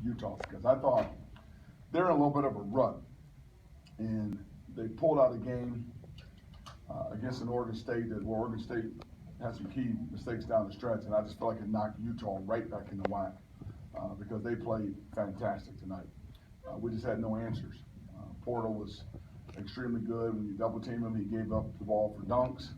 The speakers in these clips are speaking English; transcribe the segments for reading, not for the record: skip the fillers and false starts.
Utah, because I thought they're in a little bit of a rut, and they pulled out a game against an Oregon State where Oregon State had some key mistakes down the stretch, and I just felt like it knocked Utah right back in the whack because they played fantastic tonight. We just had no answers. Portal was extremely good. When you double team him, he gave up the ball for dunks.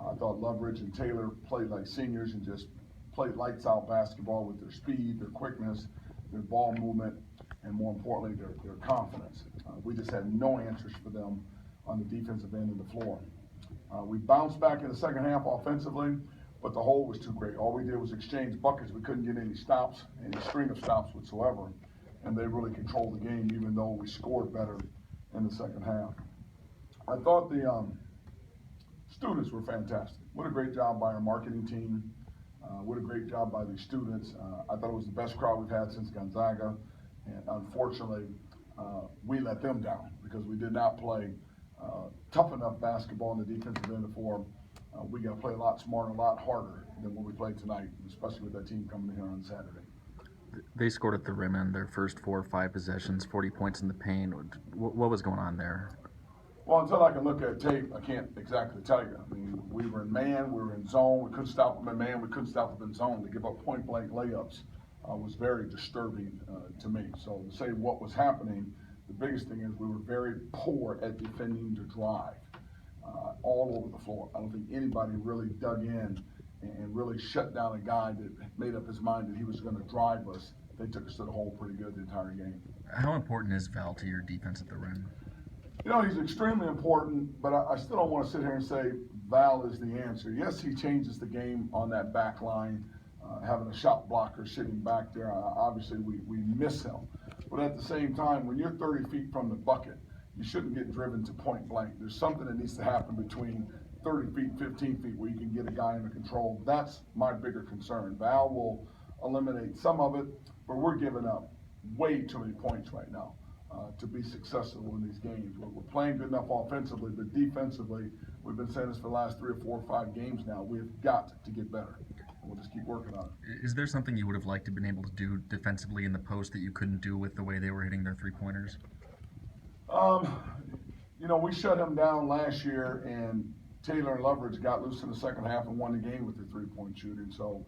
I thought Loveridge and Taylor played like seniors and just played lights out basketball with their speed, their quickness, their ball movement, and more importantly, their confidence. We just had no answers for them on the defensive end of the floor. We bounced back in the second half offensively, but the hole was too great. All we did was exchange buckets. We couldn't get any stops, any string of stops whatsoever, and they really controlled the game, even though we scored better in the second half. I thought the students were fantastic. What a great job by our marketing team. What a great job by these students. I thought it was the best crowd we've had since Gonzaga, and unfortunately, we let them down because we did not play tough enough basketball in the defensive end of the floor. We got to play a lot smarter, a lot harder than what we played tonight, especially with that team coming in here on Saturday. They scored at the rim in their first 4 or 5 possessions, 40 points in the paint. What was going on there? Well, until I can look at tape, I can't exactly tell you. I mean, we were in man, we were in zone. We couldn't stop them in man, we couldn't stop them in zone. To give up point-blank layups was very disturbing to me. So to say what was happening, the biggest thing is we were very poor at defending the drive all over the floor. I don't think anybody really dug in and really shut down a guy that made up his mind that he was going to drive us. They took us to the hole pretty good the entire game. How important is Val to your defense at the rim? You know, he's extremely important, but I still don't want to sit here and say Val is the answer. Yes, he changes the game on that back line, having a shot blocker sitting back there. Obviously, we miss him. But at the same time, when you're 30 feet from the bucket, you shouldn't get driven to point blank. There's something that needs to happen between 30 feet, 15 feet, where you can get a guy under control. That's my bigger concern. Val will eliminate some of it, but we're giving up way too many points right now to be successful in these games. We're playing good enough offensively, but defensively, we've been saying this for the last 3 or 4 or 5 games now. We've got to get better. We'll just keep working on it. Is there something you would have liked to have been able to do defensively in the post that you couldn't do with the way they were hitting their three-pointers? You know, we shut him down last year, and Taylor and Loveridge got loose in the second half and won the game with their three-point shooting. So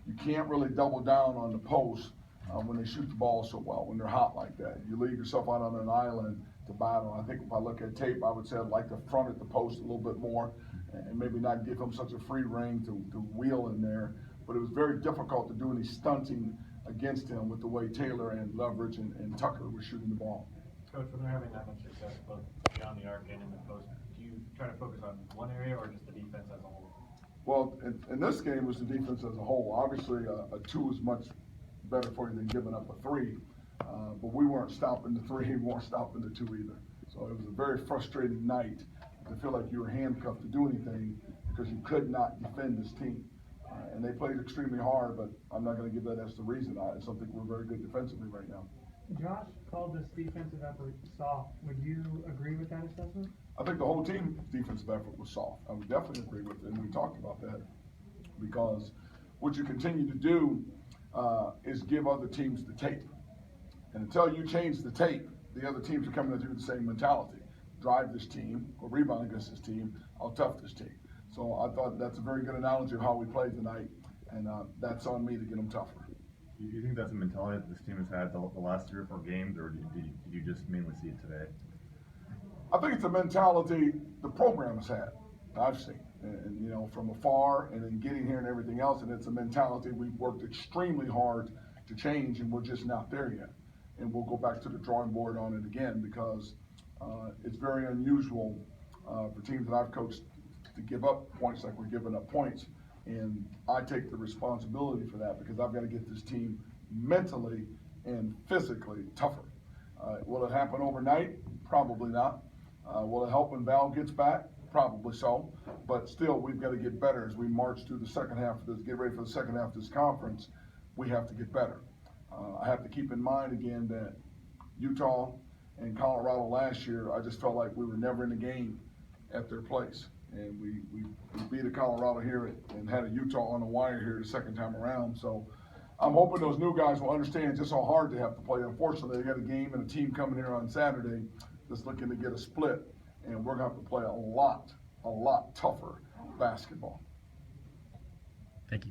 you can't really double down on the post when they shoot the ball so well, when they're hot like that. You leave yourself out on an island to battle. I think if I look at tape, I would say I'd like to front at the post a little bit more and maybe not give him such a free rein to wheel in there. But it was very difficult to do any stunting against him with the way Taylor and Loveridge and Tucker were shooting the ball. Coach, when they're having that much success both beyond the arc and in the post, do you try to focus on one area or just the defense as a whole? Well, in this game, it was the defense as a whole. Obviously, a 2 is much better for you than giving up a 3, but we weren't stopping the 3, we weren't stopping the 2 either. So it was a very frustrating night to feel like you were handcuffed to do anything because you could not defend this team. And they played extremely hard, but I'm not going to give that as the reason. I just don't think we're very good defensively right now. Josh called this defensive effort soft. Would you agree with that assessment? I think the whole team's defensive effort was soft. I would definitely agree with it, and we talked about that because what you continue to do is give other teams the tape. And until you change the tape, the other teams are coming at you with the same mentality. Drive this team, or rebound against this team, I'll tough this team. So I thought that's a very good analogy of how we played tonight, and that's on me to get them tougher. Do you think that's a mentality that this team has had the last 3 or 4 games, or did you just mainly see it today? I think it's a mentality the program has had, I've seen, and you know, from afar, and then getting here and everything else, and it's a mentality we've worked extremely hard to change, and we're just not there yet. And we'll go back to the drawing board on it again because it's very unusual for teams that I've coached to give up points like we're giving up points. And I take the responsibility for that because I've got to get this team mentally and physically tougher. Will it happen overnight? Probably not. Will it help when Val gets back? Probably so. But still, we've got to get better as we march through the second half of this, get ready for the second half of this conference. We have to get better. I have to keep in mind again that Utah and Colorado last year, I just felt like we were never in the game at their place. And we beat a Colorado here and had a Utah on the wire here the second time around. So I'm hoping those new guys will understand just how hard they have to play. Unfortunately, they got a game and a team coming here on Saturday that's looking to get a split, and we're gonna have to play a lot tougher basketball. Thank you.